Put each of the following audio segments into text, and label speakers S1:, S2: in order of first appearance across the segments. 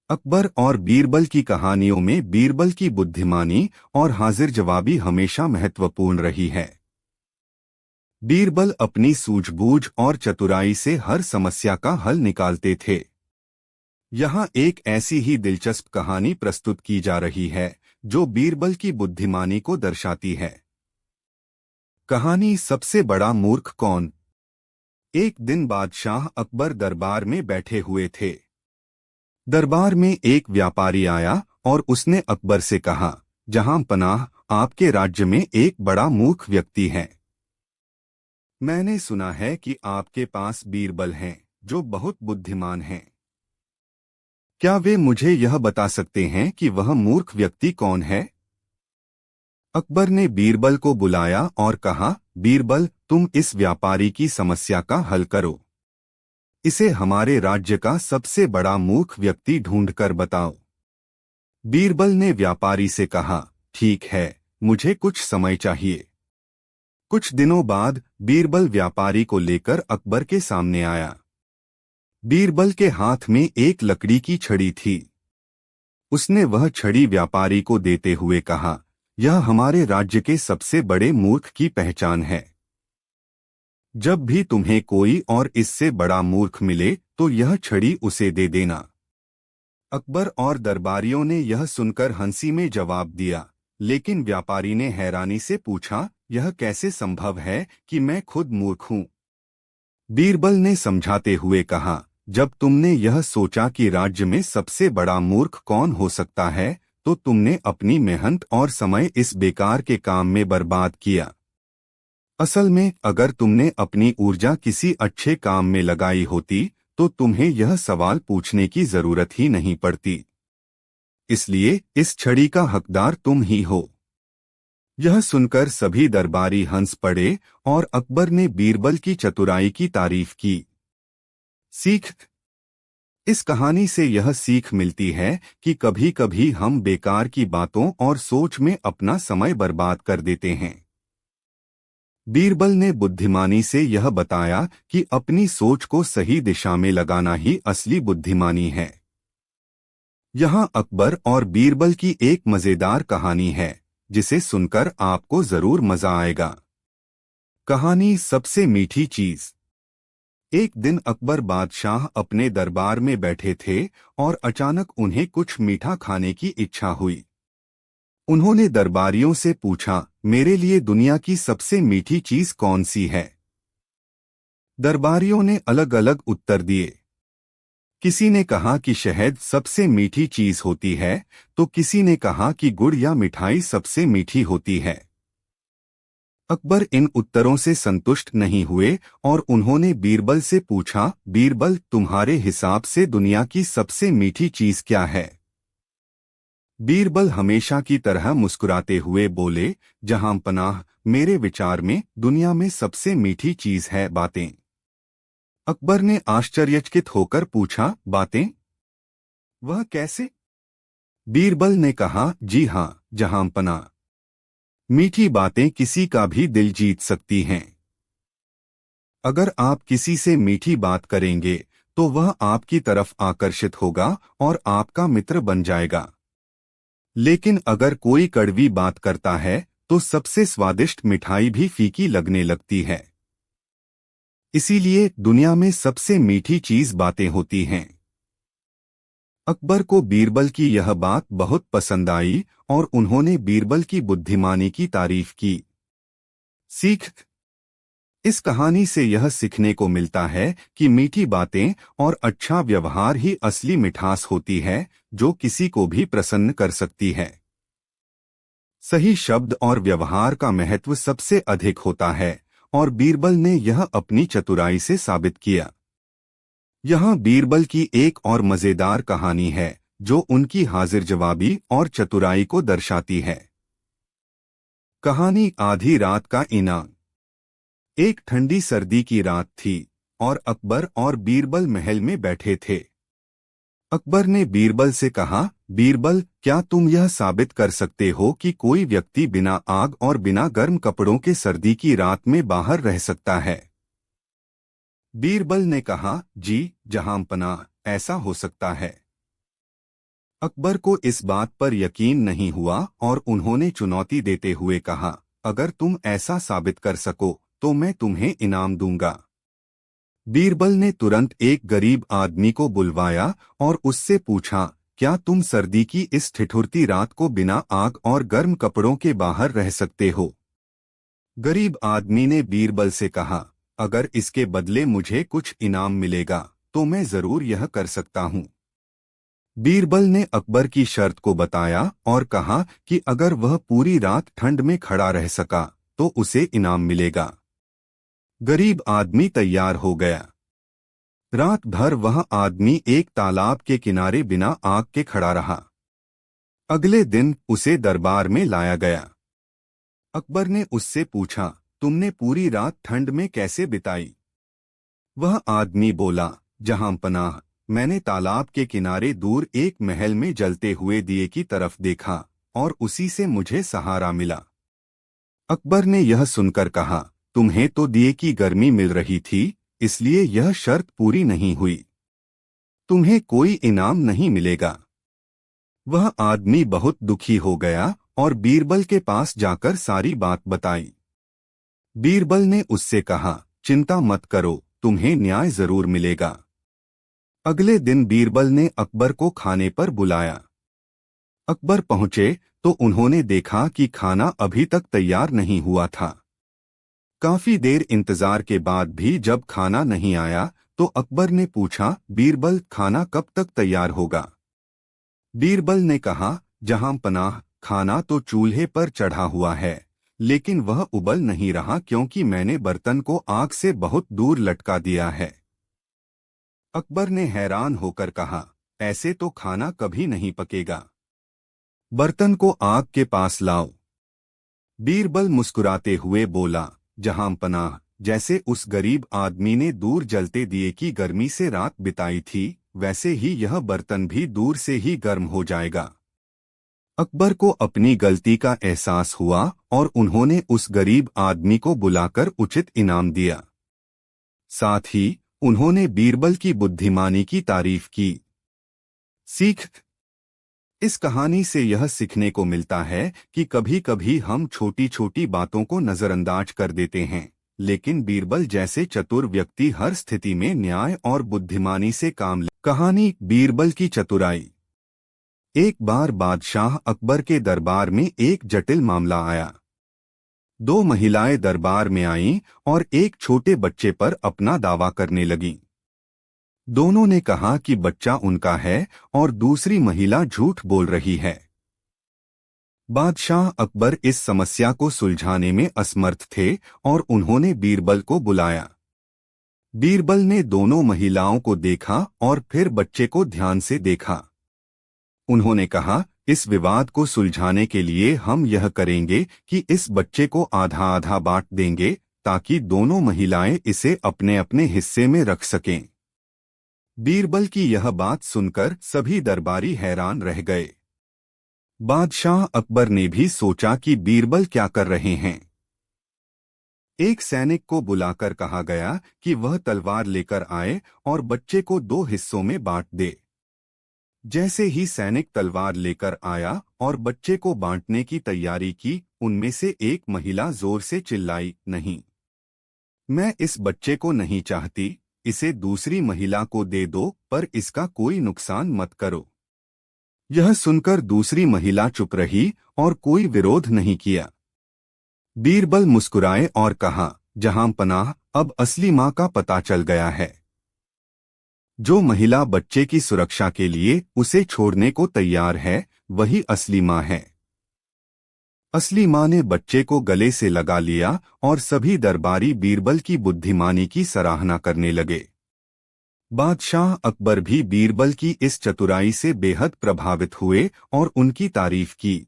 S1: अकबर और बीरबल की कहानियों में बीरबल की बुद्धिमानी और हाजिर जवाबी हमेशा महत्वपूर्ण रही है। बीरबल अपनी सूझबूझ और चतुराई से हर समस्या का हल निकालते थे। यहाँ एक ऐसी ही दिलचस्प कहानी प्रस्तुत की जा रही है जो बीरबल की बुद्धिमानी को दर्शाती है। कहानी सबसे बड़ा मूर्ख कौन। एक दिन बादशाह अकबर दरबार में बैठे हुए थे। दरबार में एक व्यापारी आया और उसने अकबर से कहा, जहां पनाह, आपके राज्य में एक बड़ा मूर्ख व्यक्ति है। मैंने सुना है कि आपके पास बीरबल हैं, जो बहुत बुद्धिमान हैं। क्या वे मुझे यह बता सकते हैं कि वह मूर्ख व्यक्ति कौन है? अकबर ने बीरबल को बुलाया और कहा, बीरबल, तुम इस व्यापारी की समस्या का हल करो। इसे हमारे राज्य का सबसे बड़ा मूर्ख व्यक्ति ढूंढकर बताओ। बीरबल ने व्यापारी से कहा, ठीक है, मुझे कुछ समय चाहिए। कुछ दिनों बाद बीरबल व्यापारी को लेकर अकबर के सामने आया। बीरबल के हाथ में एक लकड़ी की छड़ी थी। उसने वह छड़ी व्यापारी को देते हुए कहा, यह हमारे राज्य के सबसे बड़े मूर्ख की पहचान है। जब भी तुम्हें कोई और इससे बड़ा मूर्ख मिले तो यह छड़ी उसे दे देना। अकबर और दरबारियों ने यह सुनकर हंसी में जवाब दिया, लेकिन व्यापारी ने हैरानी से पूछा, यह कैसे संभव है कि मैं खुद मूर्ख हूं? बीरबल ने समझाते हुए कहा, जब तुमने यह सोचा कि राज्य में सबसे बड़ा मूर्ख कौन हो सकता है, तो तुमने अपनी मेहनत और समय इस बेकार के काम में बर्बाद किया। असल में अगर तुमने अपनी ऊर्जा किसी अच्छे काम में लगाई होती तो तुम्हें यह सवाल पूछने की जरूरत ही नहीं पड़ती। इसलिए इस छड़ी का हकदार तुम ही हो। यह सुनकर सभी दरबारी हंस पड़े और अकबर ने बीरबल की चतुराई की तारीफ की। सीख। इस कहानी से यह सीख मिलती है कि कभी कभी हम बेकार की बातों और सोच में अपना समय बर्बाद कर देते हैं। बीरबल ने बुद्धिमानी से यह बताया कि अपनी सोच को सही दिशा में लगाना ही असली बुद्धिमानी है। यहाँ अकबर और बीरबल की एक मजेदार कहानी है, जिसे सुनकर आपको जरूर मजा आएगा। कहानी सबसे मीठी चीज। एक दिन अकबर बादशाह अपने दरबार में बैठे थे और अचानक उन्हें कुछ मीठा खाने की इच्छा हुई। उन्होंने दरबारियों से पूछा, मेरे लिए दुनिया की सबसे मीठी चीज कौन सी है? दरबारियों ने अलग अलग उत्तर दिए। किसी ने कहा कि शहद सबसे मीठी चीज होती है, तो किसी ने कहा कि गुड़ या मिठाई सबसे मीठी होती है। अकबर इन उत्तरों से संतुष्ट नहीं हुए और उन्होंने बीरबल से पूछा, बीरबल, तुम्हारे हिसाब से दुनिया की सबसे मीठी चीज क्या है? बीरबल हमेशा की तरह मुस्कुराते हुए बोले, जहां पनाह, मेरे विचार में दुनिया में सबसे मीठी चीज है बातें। अकबर ने आश्चर्यचकित होकर पूछा, बातें? वह कैसे? बीरबल ने कहा, जी हां, जहां पनाह, मीठी बातें किसी का भी दिल जीत सकती हैं। अगर आप किसी से मीठी बात करेंगे तो वह आपकी तरफ आकर्षित होगा और आपका मित्र बन जाएगा। लेकिन अगर कोई कड़वी बात करता है तो सबसे स्वादिष्ट मिठाई भी फीकी लगने लगती है। इसीलिए दुनिया में सबसे मीठी चीज बातें होती हैं। अकबर को बीरबल की यह बात बहुत पसंद आई और उन्होंने बीरबल की बुद्धिमानी की तारीफ की। सीख। इस कहानी से यह सीखने को मिलता है कि मीठी बातें और अच्छा व्यवहार ही असली मिठास होती है, जो किसी को भी प्रसन्न कर सकती है। सही शब्द और व्यवहार का महत्व सबसे अधिक होता है और बीरबल ने यह अपनी चतुराई से साबित किया। यहाँ बीरबल की एक और मजेदार कहानी है जो उनकी हाजिर जवाबी और चतुराई को दर्शाती है। कहानी आधी रात का इनाम। एक ठंडी सर्दी की रात थी और अकबर और बीरबल महल में बैठे थे। अकबर ने बीरबल से कहा, बीरबल, क्या तुम यह साबित कर सकते हो कि कोई व्यक्ति बिना आग और बिना गर्म कपड़ों के सर्दी की रात में बाहर रह सकता है? बीरबल ने कहा, जी, जहां पनाह, ऐसा हो सकता है। अकबर को इस बात पर यकीन नहीं हुआ और उन्होंने चुनौती देते हुए कहा, अगर तुम ऐसा साबित कर सको तो मैं तुम्हें इनाम दूंगा। बीरबल ने तुरंत एक गरीब आदमी को बुलवाया और उससे पूछा, क्या तुम सर्दी की इस ठिठुरती रात को बिना आग और गर्म कपड़ों के बाहर रह सकते हो? गरीब आदमी ने बीरबल से कहा, अगर इसके बदले मुझे कुछ इनाम मिलेगा तो मैं जरूर यह कर सकता हूँ। बीरबल ने अकबर की शर्त को बताया और कहा कि अगर वह पूरी रात ठंड में खड़ा रह सका तो उसे इनाम मिलेगा। गरीब आदमी तैयार हो गया। रात भर वह आदमी एक तालाब के किनारे बिना आग के खड़ा रहा। अगले दिन उसे दरबार में लाया गया। अकबर ने उससे पूछा, तुमने पूरी रात ठंड में कैसे बिताई? वह आदमी बोला, जहां पनाह, मैंने तालाब के किनारे दूर एक महल में जलते हुए दिए की तरफ देखा और उसी से मुझे सहारा मिला। अकबर ने यह सुनकर कहा, तुम्हें तो दिए की गर्मी मिल रही थी, इसलिए यह शर्त पूरी नहीं हुई। तुम्हें कोई इनाम नहीं मिलेगा। वह आदमी बहुत दुखी हो गया और बीरबल के पास जाकर सारी बात बताई। बीरबल ने उससे कहा, चिंता मत करो, तुम्हें न्याय जरूर मिलेगा। अगले दिन बीरबल ने अकबर को खाने पर बुलाया। अकबर पहुंचे तो उन्होंने देखा कि खाना अभी तक तैयार नहीं हुआ था। काफी देर इंतजार के बाद भी जब खाना नहीं आया तो अकबर ने पूछा, बीरबल, खाना कब तक तैयार होगा? बीरबल ने कहा, जहां पनाह, खाना तो चूल्हे पर चढ़ा हुआ है, लेकिन वह उबल नहीं रहा क्योंकि मैंने बर्तन को आग से बहुत दूर लटका दिया है। अकबर ने हैरान होकर कहा, ऐसे तो खाना कभी नहीं पकेगा। बर्तन को आग के पास लाओ। बीरबल मुस्कुराते हुए बोला, जहां पनाह, जैसे उस गरीब आदमी ने दूर जलते दिए की गर्मी से रात बिताई थी, वैसे ही यह बर्तन भी दूर से ही गर्म हो जाएगा। अकबर को अपनी गलती का एहसास हुआ और उन्होंने उस गरीब आदमी को बुलाकर उचित इनाम दिया। साथ ही उन्होंने बीरबल की बुद्धिमानी की तारीफ की। सीख, इस कहानी से यह सीखने को मिलता है कि कभी कभी हम छोटी छोटी बातों को नजरअंदाज कर देते हैं, लेकिन बीरबल जैसे चतुर व्यक्ति हर स्थिति में न्याय और बुद्धिमानी से काम ले। कहानी बीरबल की चतुराई। एक बार बादशाह अकबर के दरबार में एक जटिल मामला आया। दो महिलाएं दरबार में आईं और एक छोटे बच्चे पर अपना दावा करने लगीं। दोनों ने कहा कि बच्चा उनका है और दूसरी महिला झूठ बोल रही है। बादशाह अकबर इस समस्या को सुलझाने में असमर्थ थे और उन्होंने बीरबल को बुलाया। बीरबल ने दोनों महिलाओं को देखा और फिर बच्चे को ध्यान से देखा। उन्होंने कहा, इस विवाद को सुलझाने के लिए हम यह करेंगे कि इस बच्चे को आधा आधा बांट देंगे ताकि दोनों महिलाएं इसे अपने अपने हिस्से में रख सकें। बीरबल की यह बात सुनकर सभी दरबारी हैरान रह गए। बादशाह अकबर ने भी सोचा कि बीरबल क्या कर रहे हैं। एक सैनिक को बुलाकर कहा गया कि वह तलवार लेकर आए और बच्चे को दो हिस्सों में बांट दे। जैसे ही सैनिक तलवार लेकर आया और बच्चे को बांटने की तैयारी की, उनमें से एक महिला जोर से चिल्लाई, नहीं, मैं इस बच्चे को नहीं चाहती, इसे दूसरी महिला को दे दो, पर इसका कोई नुकसान मत करो। यह सुनकर दूसरी महिला चुप रही और कोई विरोध नहीं किया। बीरबल मुस्कुराए और कहा, जहां पनाह, अब असली मां का पता चल गया है। जो महिला बच्चे की सुरक्षा के लिए उसे छोड़ने को तैयार है, वही असली मां है। असली मां ने बच्चे को गले से लगा लिया और सभी दरबारी बीरबल की बुद्धिमानी की सराहना करने लगे। बादशाह अकबर भी बीरबल की इस चतुराई से बेहद प्रभावित हुए और उनकी तारीफ की।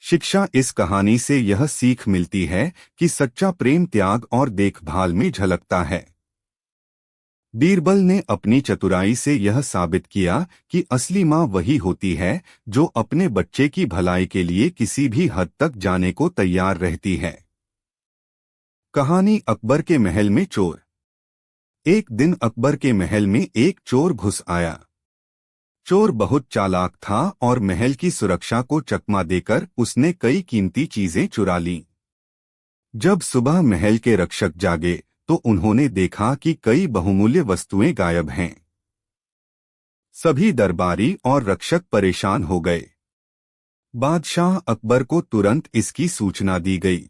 S1: शिक्षा, इस कहानी से यह सीख मिलती है कि सच्चा प्रेम त्याग और देखभाल में झलकता है। बीरबल ने अपनी चतुराई से यह साबित किया कि असली मां वही होती है जो अपने बच्चे की भलाई के लिए किसी भी हद तक जाने को तैयार रहती है। कहानी अकबर के महल में चोर। एक दिन अकबर के महल में एक चोर घुस आया। चोर बहुत चालाक था और महल की सुरक्षा को चकमा देकर उसने कई कीमती चीजें चुरा लीं। जब सुबह महल के रक्षक जागे तो उन्होंने देखा कि कई बहुमूल्य वस्तुएं गायब हैं। सभी दरबारी और रक्षक परेशान हो गए। बादशाह अकबर को तुरंत इसकी सूचना दी गई।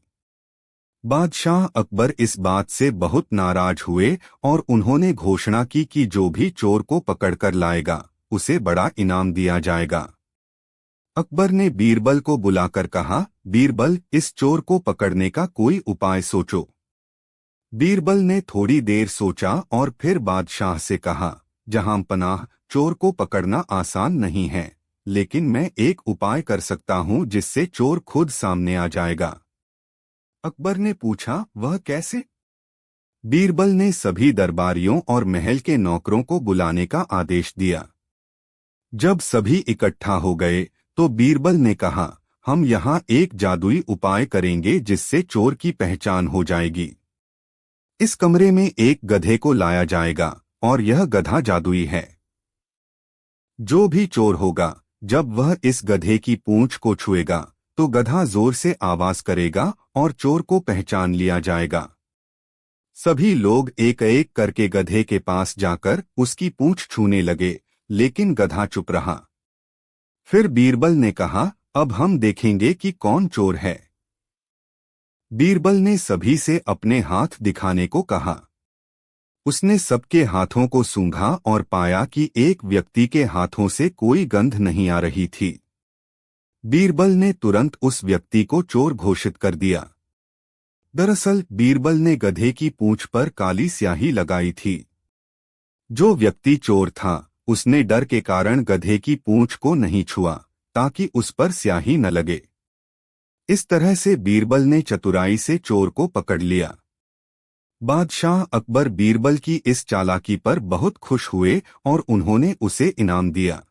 S1: बादशाह अकबर इस बात से बहुत नाराज हुए और उन्होंने घोषणा की कि जो भी चोर को पकड़कर लाएगा उसे बड़ा इनाम दिया जाएगा। अकबर ने बीरबल को बुलाकर कहा, बीरबल, इस चोर को पकड़ने का कोई उपाय सोचो। बीरबल ने थोड़ी देर सोचा और फिर बादशाह से कहा, जहां पनाह, चोर को पकड़ना आसान नहीं है, लेकिन मैं एक उपाय कर सकता हूं जिससे चोर खुद सामने आ जाएगा। अकबर ने पूछा, वह कैसे? बीरबल ने सभी दरबारियों और महल के नौकरों को बुलाने का आदेश दिया। जब सभी इकट्ठा हो गए तो बीरबल ने कहा, हम यहाँ एक जादुई उपाय करेंगे जिससे चोर की पहचान हो जाएगी। इस कमरे में एक गधे को लाया जाएगा और यह गधा जादुई है। जो भी चोर होगा, जब वह इस गधे की पूंछ को छुएगा तो गधा जोर से आवाज करेगा और चोर को पहचान लिया जाएगा। सभी लोग एक एक करके गधे के पास जाकर उसकी पूंछ छूने लगे, लेकिन गधा चुप रहा। फिर बीरबल ने कहा, अब हम देखेंगे कि कौन चोर है। बीरबल ने सभी से अपने हाथ दिखाने को कहा। उसने सबके हाथों को सूंघा और पाया कि एक व्यक्ति के हाथों से कोई गंध नहीं आ रही थी। बीरबल ने तुरंत उस व्यक्ति को चोर घोषित कर दिया। दरअसल बीरबल ने गधे की पूंछ पर काली स्याही लगाई थी। जो व्यक्ति चोर था उसने डर के कारण गधे की पूंछ को नहीं छुआ ताकि उस पर स्याही न लगे। इस तरह से बीरबल ने चतुराई से चोर को पकड़ लिया। बादशाह अकबर बीरबल की इस चालाकी पर बहुत खुश हुए और उन्होंने उसे इनाम दिया।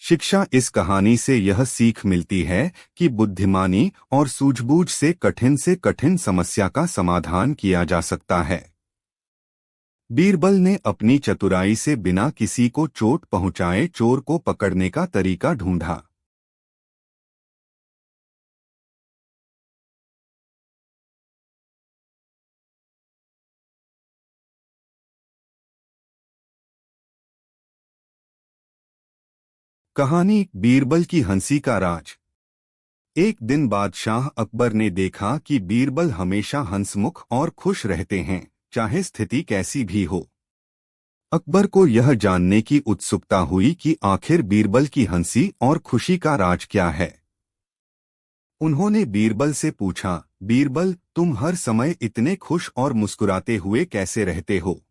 S1: शिक्षा, इस कहानी से यह सीख मिलती है कि बुद्धिमानी और सूझबूझ से कठिन समस्या का समाधान किया जा सकता है। बीरबल ने अपनी चतुराई से बिना किसी को चोट पहुंचाए चोर को पकड़ने का तरीका ढूंढा। कहानी, बीरबल की हंसी का राज। एक दिन बादशाह अकबर ने देखा कि बीरबल हमेशा हंसमुख और खुश रहते हैं, चाहे स्थिति कैसी भी हो। अकबर को यह जानने की उत्सुकता हुई कि आखिर बीरबल की हंसी और खुशी का राज क्या है। उन्होंने बीरबल से पूछा, बीरबल, तुम हर समय इतने खुश और मुस्कुराते हुए कैसे रहते हो?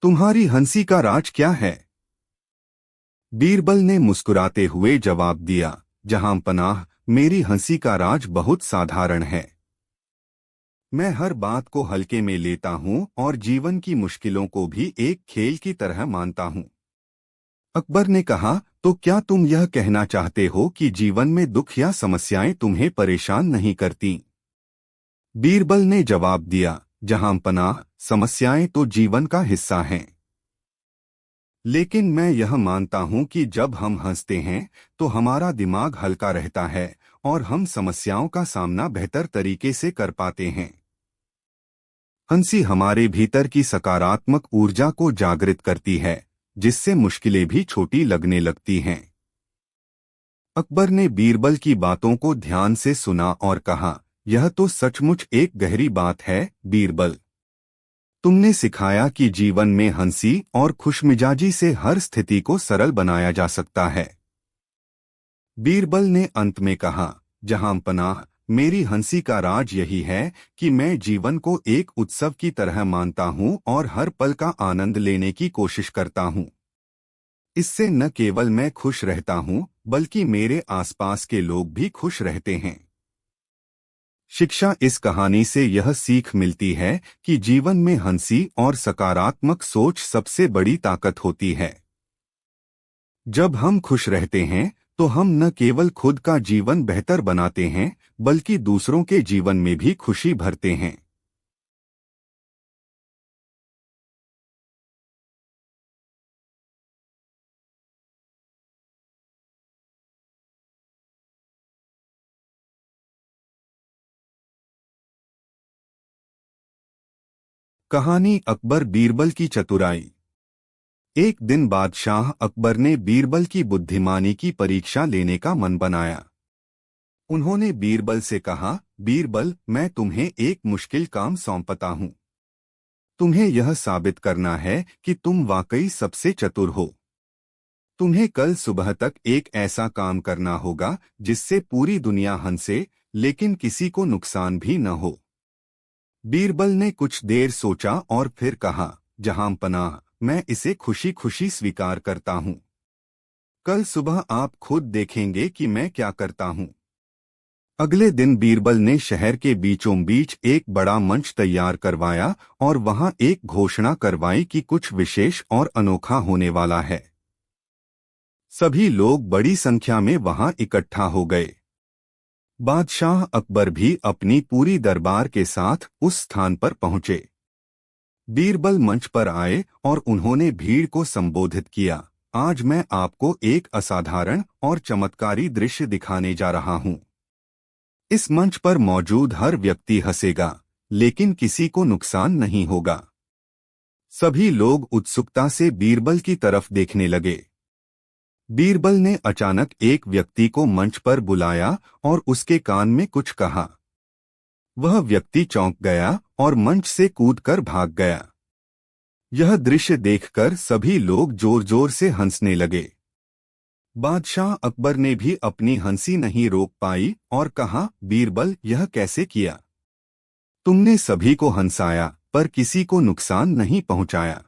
S1: तुम्हारी हंसी का राज क्या है? बीरबल ने मुस्कुराते हुए जवाब दिया, जहां पनाह, मेरी हंसी का राज बहुत साधारण है। मैं हर बात को हल्के में लेता हूं और जीवन की मुश्किलों को भी एक खेल की तरह मानता हूं। अकबर ने कहा, तो क्या तुम यह कहना चाहते हो कि जीवन में दुख या समस्याएं तुम्हें परेशान नहीं करती? बीरबल ने जवाब दिया, जहां पनाह, समस्याएं तो जीवन का हिस्सा हैं। लेकिन मैं यह मानता हूं कि जब हम हंसते हैं तो हमारा दिमाग हल्का रहता है और हम समस्याओं का सामना बेहतर तरीके से कर पाते हैं। हंसी हमारे भीतर की सकारात्मक ऊर्जा को जागृत करती है, जिससे मुश्किलें भी छोटी लगने लगती हैं। अकबर ने बीरबल की बातों को ध्यान से सुना और कहा, यह तो सचमुच एक गहरी बात है, बीरबल। तुमने सिखाया कि जीवन में हंसी और खुशमिजाजी से हर स्थिति को सरल बनाया जा सकता है। बीरबल ने अंत में कहा, जहां पनाह, मेरी हंसी का राज यही है कि मैं जीवन को एक उत्सव की तरह मानता हूं और हर पल का आनंद लेने की कोशिश करता हूं। इससे न केवल मैं खुश रहता हूं, बल्कि मेरे आसपास के लोग भी खुश रहते हैं। शिक्षा, इस कहानी से यह सीख मिलती है कि जीवन में हंसी और सकारात्मक सोच सबसे बड़ी ताकत होती है। जब हम खुश रहते हैं तो हम न केवल खुद का जीवन बेहतर बनाते हैं, बल्कि दूसरों के जीवन में भी खुशी भरते हैं। कहानी अकबर बीरबल की चतुराई। एक दिन बादशाह अकबर ने बीरबल की बुद्धिमानी की परीक्षा लेने का मन बनाया। उन्होंने बीरबल से कहा, बीरबल, मैं तुम्हें एक मुश्किल काम सौंपता हूँ। तुम्हें यह साबित करना है कि तुम वाकई सबसे चतुर हो। तुम्हें कल सुबह तक एक ऐसा काम करना होगा जिससे पूरी दुनिया हंसे, लेकिन किसी को नुकसान भी न हो। बीरबल ने कुछ देर सोचा और फिर कहा, जहांपनाह, मैं इसे खुशी खुशी स्वीकार करता हूँ। कल सुबह आप खुद देखेंगे कि मैं क्या करता हूँ। अगले दिन बीरबल ने शहर के बीचों बीच एक बड़ा मंच तैयार करवाया और वहां एक घोषणा करवाई कि कुछ विशेष और अनोखा होने वाला है। सभी लोग बड़ी संख्या में वहां इकट्ठा हो गए। बादशाह अकबर भी अपनी पूरी दरबार के साथ उस स्थान पर पहुंचे। बीरबल मंच पर आए और उन्होंने भीड़ को संबोधित किया, आज मैं आपको एक असाधारण और चमत्कारी दृश्य दिखाने जा रहा हूं। इस मंच पर मौजूद हर व्यक्ति हंसेगा, लेकिन किसी को नुकसान नहीं होगा। सभी लोग उत्सुकता से बीरबल की तरफ देखने लगे। बीरबल ने अचानक एक व्यक्ति को मंच पर बुलाया और उसके कान में कुछ कहा। वह व्यक्ति चौंक गया और मंच से कूदकर भाग गया। यह दृश्य देखकर सभी लोग जोर जोर से हंसने लगे। बादशाह अकबर ने भी अपनी हंसी नहीं रोक पाई और कहा, बीरबल, यह कैसे किया? तुमने सभी को हंसाया पर किसी को नुकसान नहीं पहुंचाया।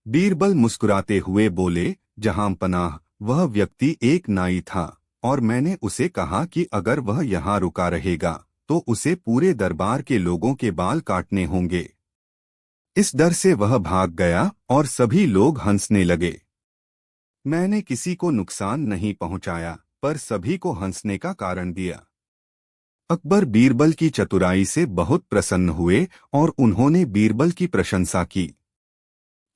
S1: बीरबल मुस्कुराते हुए बोले, जहांपनाह, वह व्यक्ति एक नाई था और मैंने उसे कहा कि अगर वह यहाँ रुका रहेगा तो उसे पूरे दरबार के लोगों के बाल काटने होंगे। इस डर से वह भाग गया और सभी लोग हंसने लगे। मैंने किसी को नुकसान नहीं पहुंचाया पर सभी को हंसने का कारण दिया। अकबर बीरबल की चतुराई से बहुत प्रसन्न हुए और उन्होंने बीरबल की प्रशंसा की।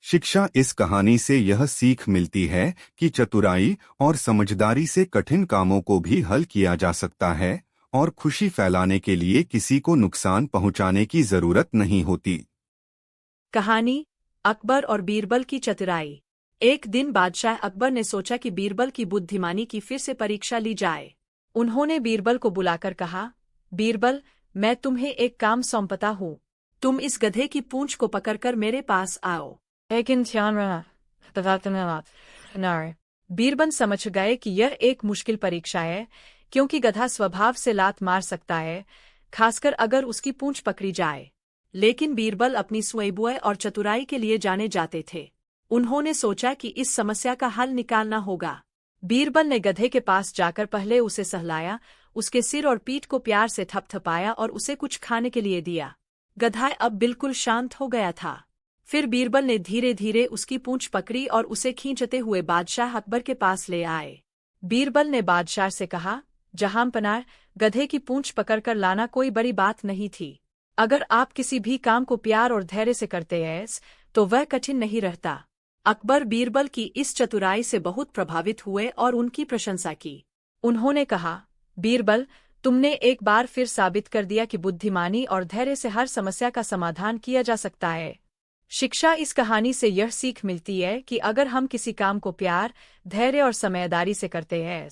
S1: शिक्षा इस कहानी से यह सीख मिलती है कि चतुराई और समझदारी से कठिन कामों को भी हल किया जा सकता है और खुशी फैलाने के लिए किसी को नुकसान पहुंचाने की जरूरत नहीं होती।
S2: कहानी अकबर और बीरबल की चतुराई। एक दिन बादशाह अकबर ने सोचा कि बीरबल की बुद्धिमानी की फिर से परीक्षा ली जाए। उन्होंने बीरबल को बुलाकर कहा, बीरबल, मैं तुम्हें एक काम सौंपता हूँ। तुम इस गधे की पूंछ को पकड़कर मेरे पास आओ। बीरबल समझ गए कि यह एक मुश्किल परीक्षा है, क्योंकि गधा स्वभाव से लात मार सकता है, खासकर अगर उसकी पूंछ पकड़ी जाए। लेकिन बीरबल अपनी सूझबूझ और चतुराई के लिए जाने जाते थे। उन्होंने सोचा कि इस समस्या का हल निकालना होगा। बीरबल ने गधे के पास जाकर पहले उसे सहलाया, उसके सिर और पीठ को प्यार से थपथपाया और उसे कुछ खाने के लिए दिया। गधा अब बिल्कुल शांत हो गया था। फिर बीरबल ने धीरे धीरे उसकी पूंछ पकड़ी और उसे खींचते हुए बादशाह अकबर के पास ले आए। बीरबल ने बादशाह से कहा, जहांपनाह, गधे की पूंछ पकड़कर लाना कोई बड़ी बात नहीं थी। अगर आप किसी भी काम को प्यार और धैर्य से करते हैं तो वह कठिन नहीं रहता। अकबर बीरबल की इस चतुराई से बहुत प्रभावित हुए और उनकी प्रशंसा की। उन्होंने कहा, बीरबल, तुमने एक बार फिर साबित कर दिया कि बुद्धिमानी और धैर्य से हर समस्या का समाधान किया जा सकता है। शिक्षा इस कहानी से यह सीख मिलती है कि अगर हम किसी काम को प्यार, धैर्य और समझदारी से करते हैं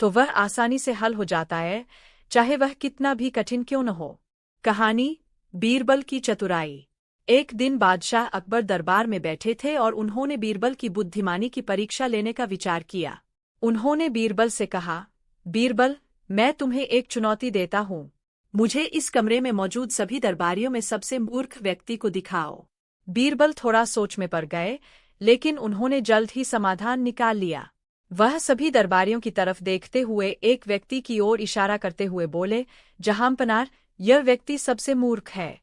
S2: तो वह आसानी से हल हो जाता है, चाहे वह कितना भी कठिन क्यों न हो। कहानी बीरबल की चतुराई। एक दिन बादशाह अकबर दरबार में बैठे थे और उन्होंने बीरबल की बुद्धिमानी की परीक्षा लेने का विचार किया। उन्होंने बीरबल से कहा, बीरबल, मैं तुम्हें एक चुनौती देता हूँ। मुझे इस कमरे में मौजूद सभी दरबारियों में सबसे मूर्ख व्यक्ति को दिखाओ। बीरबल थोड़ा सोच में पड़ गए, लेकिन उन्होंने जल्द ही समाधान निकाल लिया। वह सभी दरबारियों की तरफ देखते हुए एक व्यक्ति की ओर इशारा करते हुए बोले, जहांपनाह, यह व्यक्ति सबसे मूर्ख है।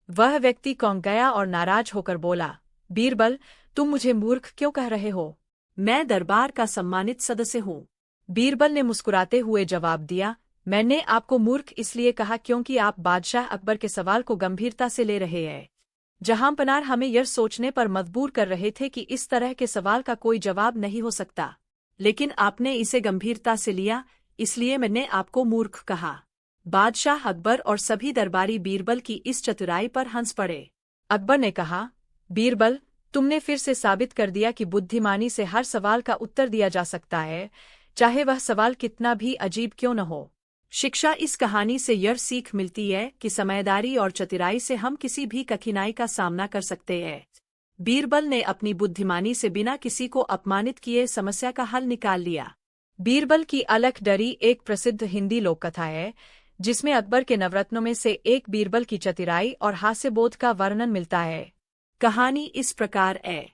S2: वह व्यक्ति कौंक गया और नाराज होकर बोला, बीरबल, तुम मुझे मूर्ख क्यों कह रहे हो? मैं दरबार का सम्मानित सदस्य हूँ। बीरबल ने मुस्कुराते हुए जवाब दिया, मैंने आपको मूर्ख इसलिए कहा क्योंकि आप बादशाह अकबर के सवाल को गंभीरता से ले रहे हैं। जहांपनाह हमें यह सोचने पर मजबूर कर रहे थे कि इस तरह के सवाल का कोई जवाब नहीं हो सकता, लेकिन आपने इसे गंभीरता से लिया, इसलिए मैंने आपको मूर्ख कहा। बादशाह अकबर और सभी दरबारी बीरबल की इस चतुराई पर हंस पड़े। अकबर ने कहा, बीरबल, तुमने फिर से साबित कर दिया कि बुद्धिमानी से हर सवाल का उत्तर दिया जा सकता है, चाहे वह सवाल कितना भी अजीब क्यों न हो। शिक्षा इस कहानी से यह सीख मिलती है कि समझदारी और चतुराई से हम किसी भी कठिनाई का सामना कर सकते हैं। बीरबल ने अपनी बुद्धिमानी से बिना किसी को अपमानित किए समस्या का हल निकाल लिया। बीरबल की अलख डरी एक प्रसिद्ध हिंदी लोककथा है, जिसमें अकबर के नवरत्नों में से एक बीरबल की चतुराई और हास्यबोध का वर्णन मिलता है। कहानी इस प्रकार है।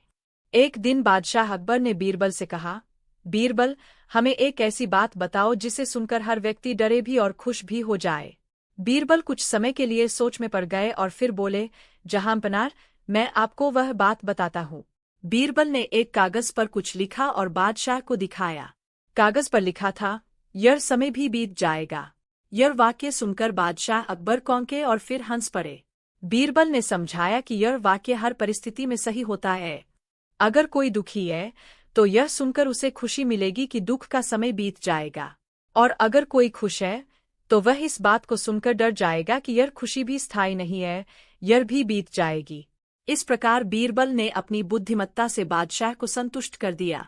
S2: एक दिन बादशाह अकबर ने बीरबल से कहा, बीरबल, हमें एक ऐसी बात बताओ जिसे सुनकर हर व्यक्ति डरे भी और खुश भी हो जाए। बीरबल कुछ समय के लिए सोच में पड़ गए और फिर बोले, जहांपनाह, मैं आपको वह बात बताता हूँ। बीरबल ने एक कागज पर कुछ लिखा और बादशाह को दिखाया। कागज पर लिखा था, यह समय भी बीत जाएगा। यह वाक्य सुनकर बादशाह अकबर चौंके और फिर हंस पड़े। बीरबल ने समझाया कि यह वाक्य हर परिस्थिति में सही होता है। अगर कोई दुखी है तो यह सुनकर उसे खुशी मिलेगी कि दुख का समय बीत जाएगा, और अगर कोई खुश है तो वह इस बात को सुनकर डर जाएगा कि यह खुशी भी स्थायी नहीं है, यह भी बीत जाएगी। इस प्रकार बीरबल ने अपनी बुद्धिमत्ता से बादशाह को संतुष्ट कर दिया।